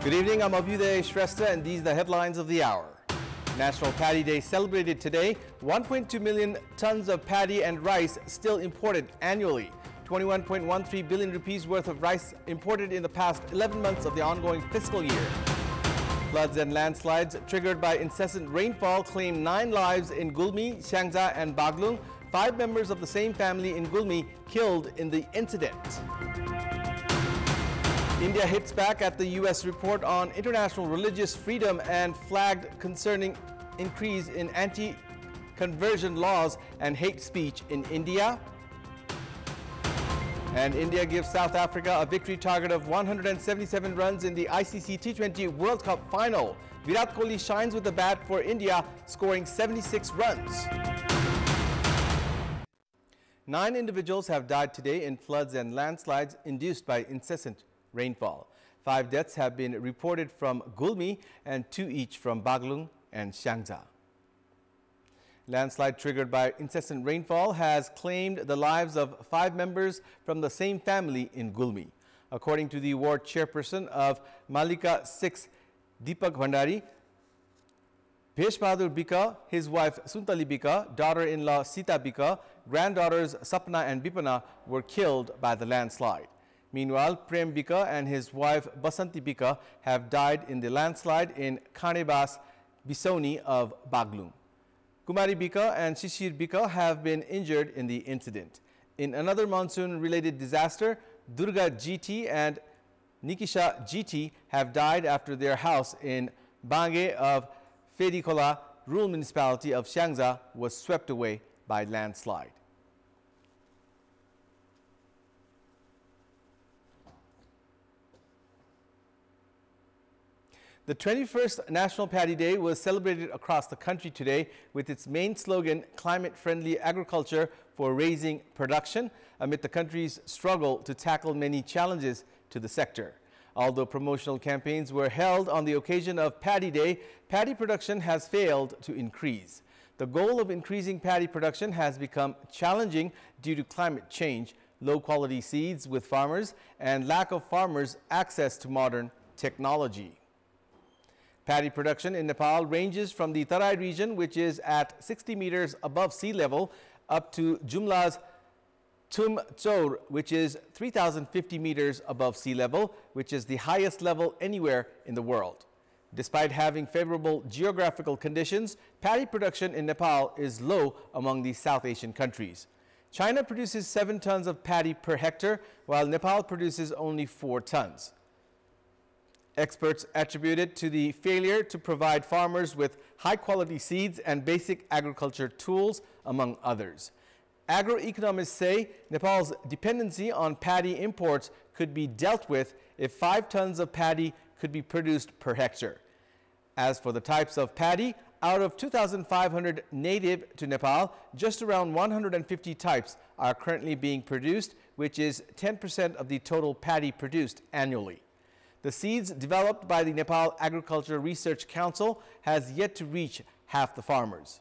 Good evening, I'm Abhyuday Shrestha and these are the headlines of the hour. National Paddy Day celebrated today. 1.2 million tons of paddy and rice still imported annually. 21.13 billion rupees worth of rice imported in the past 11 months of the ongoing fiscal year. Floods and landslides triggered by incessant rainfall claimed 9 lives in Gulmi, Xiangza and Baglung. 5 members of the same family in Gulmi killed in the incident. India hits back at the U.S. report on international religious freedom and flagged concerning increase in anti-conversion laws and hate speech in India. And India gives South Africa a victory target of 177 runs in the ICC T20 World Cup Final. Virat Kohli shines with the bat for India, scoring 76 runs. 9 individuals have died today in floods and landslides induced by incessant rainfall. 5 deaths have been reported from Gulmi and 2 each from Baglung and Xiangza. Landslide triggered by incessant rainfall has claimed the lives of 5 members from the same family in Gulmi. According to the ward chairperson of Malika 6, Deepak Bhandari, Bhesh Bahadur Bika, his wife Suntali Bika, daughter-in-law Sita Bika, granddaughters Sapna and Bipana were killed by the landslide. Meanwhile, Prem Bika and his wife Basanti Bika have died in the landslide in Khanebas, Bisoni of Baglung. Kumari Bika and Shishir Bika have been injured in the incident. In another monsoon-related disaster, Durga GT and Nikisha GT have died after their house in Bange of Fedikola, rural municipality of Xiangza, was swept away by landslide. The 21st National Paddy Day was celebrated across the country today with its main slogan, climate-friendly agriculture for raising production, amid the country's struggle to tackle many challenges to the sector. Although promotional campaigns were held on the occasion of Paddy Day, paddy production has failed to increase. The goal of increasing paddy production has become challenging due to climate change, low-quality seeds with farmers, and lack of farmers' access to modern technology. Paddy production in Nepal ranges from the Tarai region, which is at 60 meters above sea level, up to Jumla's Tum Chor, which is 3,050 meters above sea level, which is the highest level anywhere in the world. Despite having favorable geographical conditions, paddy production in Nepal is low among the South Asian countries. China produces 7 tons of paddy per hectare, while Nepal produces only 4 tons. Experts attribute it to the failure to provide farmers with high-quality seeds and basic agriculture tools, among others. Agroeconomists say Nepal's dependency on paddy imports could be dealt with if 5 tons of paddy could be produced per hectare. As for the types of paddy, out of 2,500 native to Nepal, just around 150 types are currently being produced, which is 10% of the total paddy produced annually. The seeds developed by the Nepal Agriculture Research Council has yet to reach half the farmers.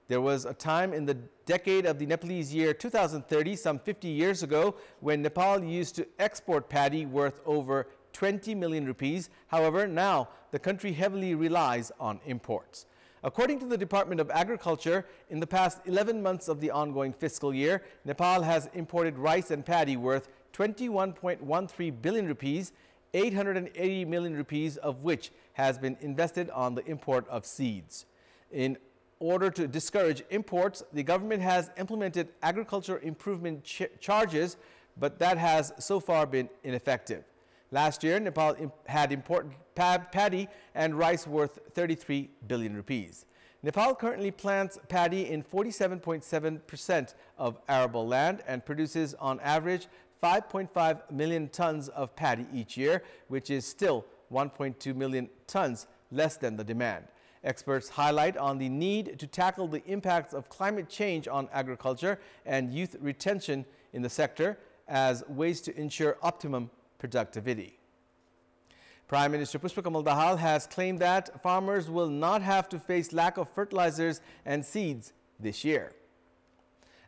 There was a time in the decade of the Nepalese year 2030, some 50 years ago, when Nepal used to export paddy worth over 20 million rupees. However, now the country heavily relies on imports. According to the Department of Agriculture, in the past 11 months of the ongoing fiscal year, Nepal has imported rice and paddy worth 21.13 billion rupees, 880 million rupees of which has been invested on the import of seeds. In order to discourage imports, the government has implemented agriculture improvement charges, but that has so far been ineffective. Last year, Nepal had imported paddy and rice worth 33 billion rupees. Nepal currently plants paddy in 47.7% of arable land and produces on average 5.5 million tons of paddy each year, which is still 1.2 million tons less than the demand. Experts highlight on the need to tackle the impacts of climate change on agriculture and youth retention in the sector as ways to ensure optimum productivity. Prime Minister Pushpa Kamal Dahal has claimed that farmers will not have to face lack of fertilizers and seeds this year.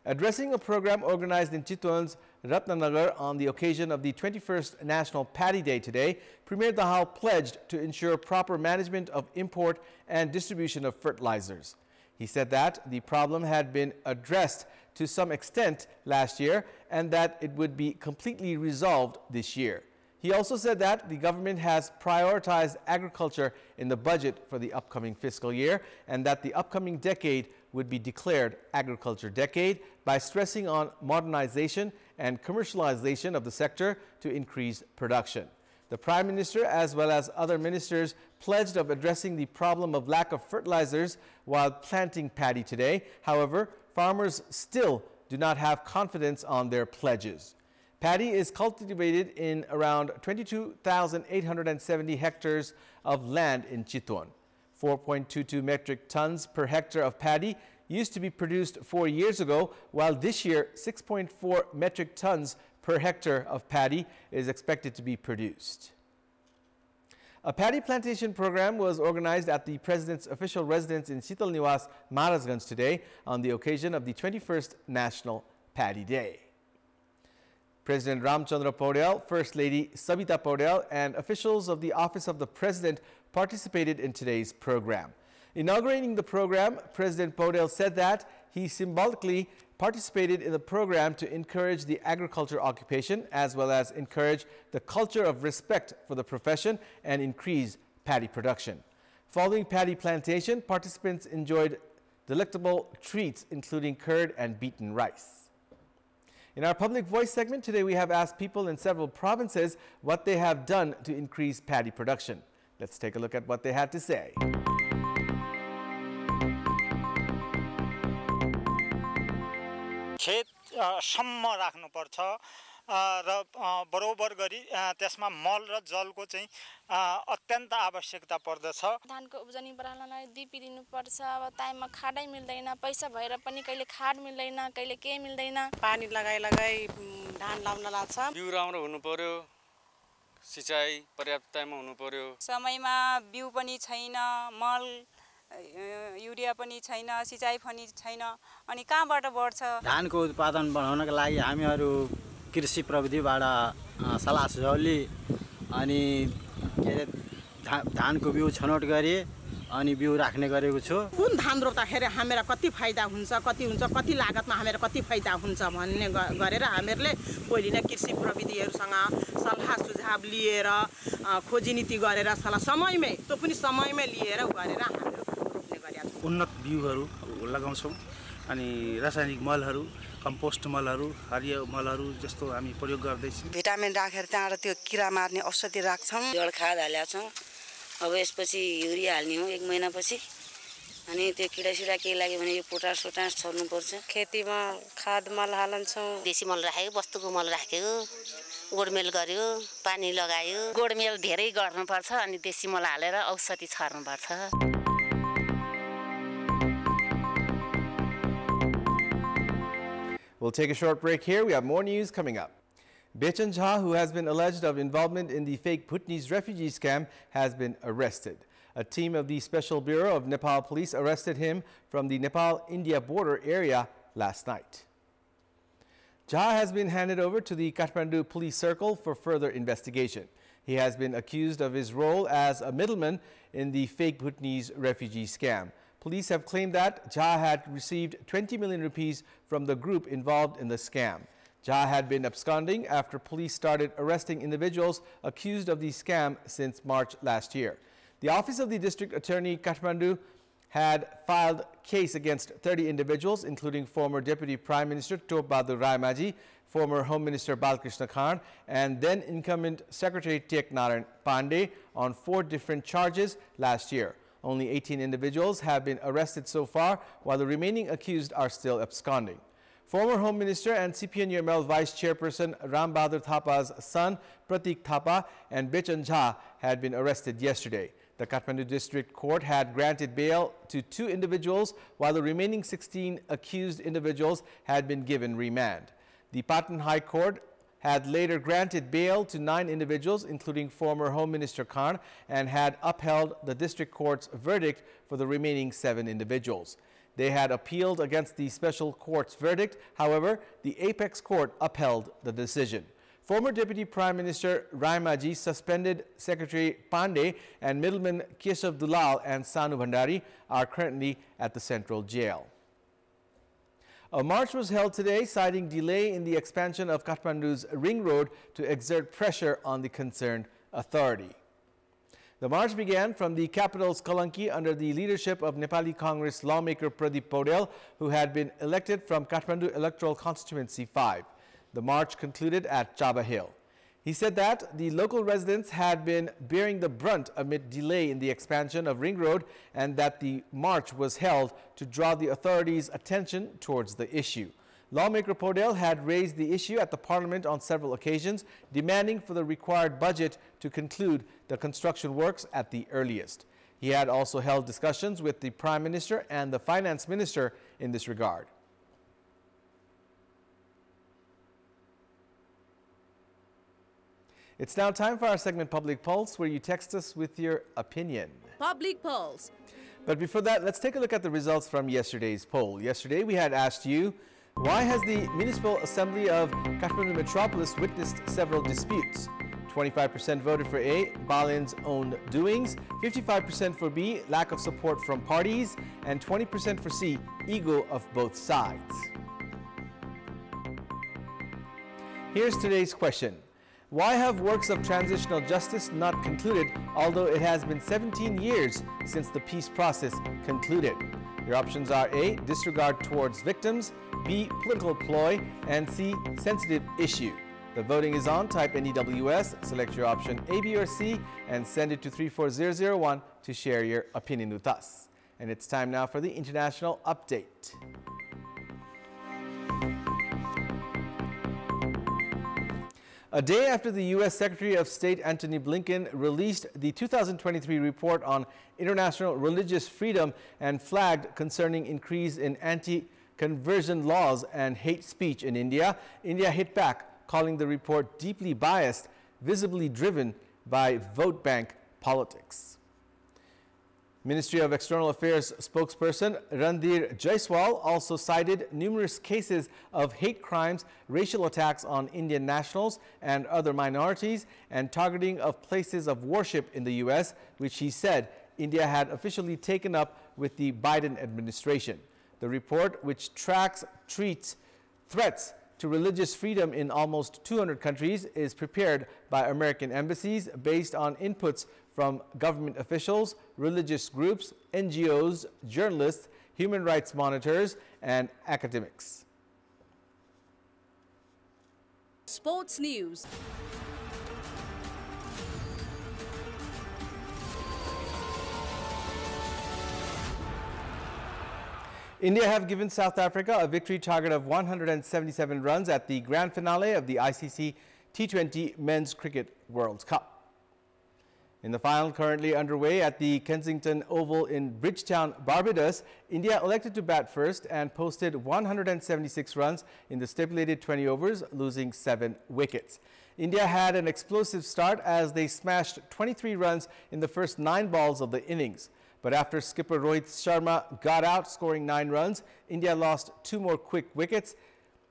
Addressing a program organized in Chitwan's Ratnanagar on the occasion of the 21st National Paddy Day today, Premier Dahal pledged to ensure proper management of import and distribution of fertilizers. He said that the problem had been addressed to some extent last year and that it would be completely resolved this year. He also said that the government has prioritized agriculture in the budget for the upcoming fiscal year and that the upcoming decade would be declared Agriculture Decade by stressing on modernization and commercialization of the sector to increase production. The Prime Minister, as well as other ministers, pledged of addressing the problem of lack of fertilizers while planting paddy today. However, farmers still do not have confidence on their pledges. Paddy is cultivated in around 22,870 hectares of land in Chitwan. 4.22 metric tons per hectare of paddy used to be produced 4 years ago, while this year 6.4 metric tons per hectare of paddy is expected to be produced. A paddy plantation program was organized at the President's official residence in Sital Niwas, Maharajganj today on the occasion of the 21st National Paddy Day. President Ramchandra Paudel, First Lady Sabita Paudel, and officials of the Office of the President participated in today's program. Inaugurating the program, President Paudel said that he symbolically participated in the program to encourage the agriculture occupation as well as encourage the culture of respect for the profession and increase paddy production. Following paddy plantation, participants enjoyed delectable treats including curd and beaten rice. In our Public Voice segment today, we have asked people in several provinces what they have done to increase paddy production. Let's take a look at what they had to say. खेत सम्म राख्नुपर्छ र बरोबर गरी त्यसमा मल र जलको चाहिँ अत्यन्त आवश्यकता पर्दछ। धानको उब्जनी बढाउनलाई दिपी दिनुपर्छ। अब टाइममा खाडै मिल्दैन, पैसा भएर पनि कहिले खाड मिल्दैन, कहिले के मिल्दैन। पानी लगाई धान लाउन लाग्छ। बिउ राम्रो हुनु पर्यो, सिँचाइ पर्याप्त टाइममा हुनु पर्यो। समयमा बिउ पनि छैन, मल युरिया पनि छैन, सिँचाइ पनि छैन, अनि कहाँबाट बढ्छ? धानको उत्पादन बढाउनका लागि हामीहरू कृषि प्रविधिबाट सल्लाह सुझाव लिए अनि के अरे धानको बिउ छनौट गरे अनि बिउ राख्ने गरेको छु। कुन धान रोप्दाखेरि हामीलाई कति फाइदा हुन्छ, कति लागतमा हामीलाई कति फाइदा हुन्छ भन्ने गरेर हामीहरूले पहिले नै कृषि प्रविधिहरुसँग सल्लाह सुझाव लिएर खोजी नीति गरेर समयमै त्यो पनि समयमै लिएर गरेर हामीले रोप्ने गरेका छौं। उन्नत बिउहरु लगाउँछौं अनि रासायनिक मलहरु, कम्पोस्ट मलहरु, हरियो मलहरु जस्तो हामी प्रयोग गर्दै छौं। भिटामिन राखेर त्यहाँबाट त्यो किरा मार्ने औषधि राख्छौं। जल खाद हालेका छौं। अब यसपछि युरिया हाल्ने हो 1 महिनापछि। अनि त्यो किडासिडा के लाग्यो भने यो पोटास छोड्नु पर्छ। खेतीमा खाद मल हाल्छौं। देशी मल राखेको, वस्तुको मल राखेको, गोडमेल गर्यो, पानी लगायो। गोडमेल धेरै गर्नुपर्छ अनि देशी मल हालेर औषधि छर्नुपर्छ। We'll take a short break here. We have more news coming up. Bechan Jha, who has been alleged of involvement in the fake Bhutanese refugee scam, has been arrested. A team of the Special Bureau of Nepal Police arrested him from the Nepal-India border area last night. Jha has been handed over to the Kathmandu Police Circle for further investigation. He has been accused of his role as a middleman in the fake Bhutanese refugee scam. Police have claimed that Jha had received 20 million rupees from the group involved in the scam. Jha had been absconding after police started arresting individuals accused of the scam since March last year. The Office of the District Attorney Kathmandu had filed case against 30 individuals, including former Deputy Prime Minister Top Bahadur Raemaji, former Home Minister Balkrishna Khan, and then incumbent Secretary Tek Narayan Pandey on 4 different charges last year. Only 18 individuals have been arrested so far, while the remaining accused are still absconding. Former Home Minister and CPN-UML Vice Chairperson Ram Bahadur Thapa's son, Pratik Thapa, and Bechan Jha had been arrested yesterday. The Kathmandu District Court had granted bail to 2 individuals, while the remaining 16 accused individuals had been given remand. The Patan High Court had later granted bail to 9 individuals, including former Home Minister Khan, and had upheld the District Court's verdict for the remaining 7 individuals. They had appealed against the special court's verdict. However, the apex court upheld the decision. Former Deputy Prime Minister Raimaji suspended Secretary Pandey and middlemen Keshav Dulal and Sanu Bhandari are currently at the central jail. A march was held today citing delay in the expansion of Kathmandu's ring road to exert pressure on the concerned authority. The march began from the capital's Kalanki under the leadership of Nepali Congress lawmaker Pradeep Paudel, who had been elected from Kathmandu Electoral Constituency 5. The march concluded at Chaba Hill. He said that the local residents had been bearing the brunt amid delay in the expansion of Ring Road and that the march was held to draw the authorities' attention towards the issue. Lawmaker Paudel had raised the issue at the Parliament on several occasions, demanding for the required budget to conclude the construction works at the earliest. He had also held discussions with the Prime Minister and the Finance Minister in this regard. It's now time for our segment Public Pulse, where you text us with your opinion. Public Pulse. But before that, let's take a look at the results from yesterday's poll. Yesterday, we had asked you, why has the Municipal Assembly of Kathmandu Metropolis witnessed several disputes? 25% voted for A, Balin's own doings, 55% for B, lack of support from parties, and 20% for C, ego of both sides. Here's today's question. Why have works of transitional justice not concluded, although it has been 17 years since the peace process concluded? Your options are A, disregard towards victims, B, political ploy, and C, sensitive issue. The voting is on. Type NEWS, select your option A, B, or C, and send it to 34001 to share your opinion with us. And it's time now for the international update. A day after the U.S. Secretary of State Antony Blinken released the 2023 report on international religious freedom and flagged concerning increase in anti-conversion laws and hate speech in India, India hit back, calling the report deeply biased, visibly driven by vote bank politics. Ministry of External Affairs spokesperson Randhir Jaiswal also cited numerous cases of hate crimes, racial attacks on Indian nationals and other minorities, and targeting of places of worship in the U.S., which he said India had officially taken up with the Biden administration. The report, which treats threats to religious freedom in almost 200 countries, is prepared by American embassies based on inputs from government officials, religious groups, NGOs, journalists, human rights monitors, and academics. Sports news. India have given South Africa a victory target of 177 runs at the grand finale of the ICC T20 Men's Cricket World Cup. In the final currently underway at the Kensington Oval in Bridgetown, Barbados, India elected to bat first and posted 176 runs in the stipulated 20 overs, losing 7 wickets. India had an explosive start as they smashed 23 runs in the first 9 balls of the innings. But after skipper Rohit Sharma got out, scoring 9 runs, India lost 2 more quick wickets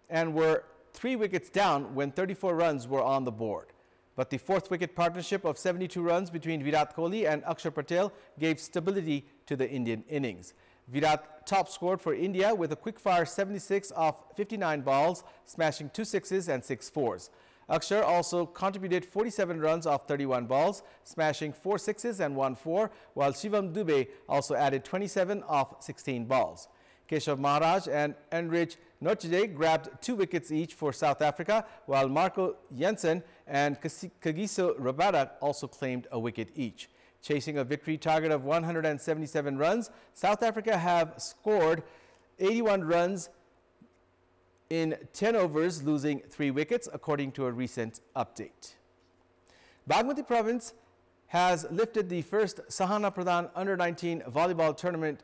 and were 3 wickets down when 34 runs were on the board. But the 4th wicket partnership of 72 runs between Virat Kohli and Akshar Patel gave stability to the Indian innings. Virat top scored for India with a quick-fire 76 off 59 balls, smashing 2 sixes and 6 fours. Akshar also contributed 47 runs off 31 balls, smashing 4 sixes and 1 four, while Shivam Dube also added 27 off 16 balls. Keshav Maharaj and Enrich Nortje grabbed 2 wickets each for South Africa, while Marco Jansen and Kagiso Rabada also claimed a wicket each. Chasing a victory target of 177 runs, South Africa have scored 81 runs in 10 overs, losing 3 wickets, according to a recent update. Bagmati Province has lifted the first Sahana Pradhan Under-19 volleyball tournament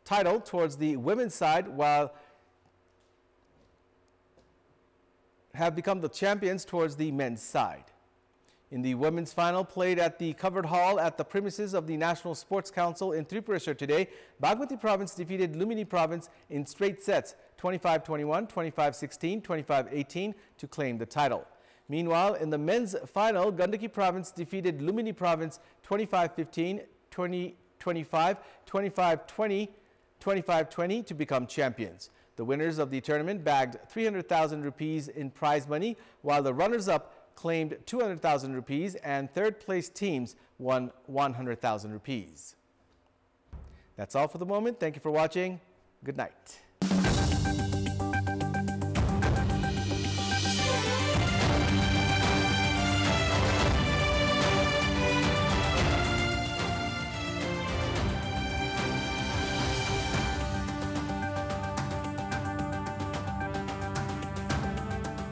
title towards the women's side, while have become the champions towards the men's side. In the women's final played at the covered hall at the premises of the National Sports Council in Tripureshwar today, Bagmati Province defeated Lumini Province in straight sets 25-21, 25-16, 25-18 to claim the title. Meanwhile, in the men's final, Gandaki Province defeated Lumini Province 25-15, 20-25, 25-20, 25-20 to become champions. The winners of the tournament bagged 300,000 rupees in prize money, while the runners-up claimed 200,000 rupees and third-place teams won 100,000 rupees. That's all for the moment. Thank you for watching. Good night.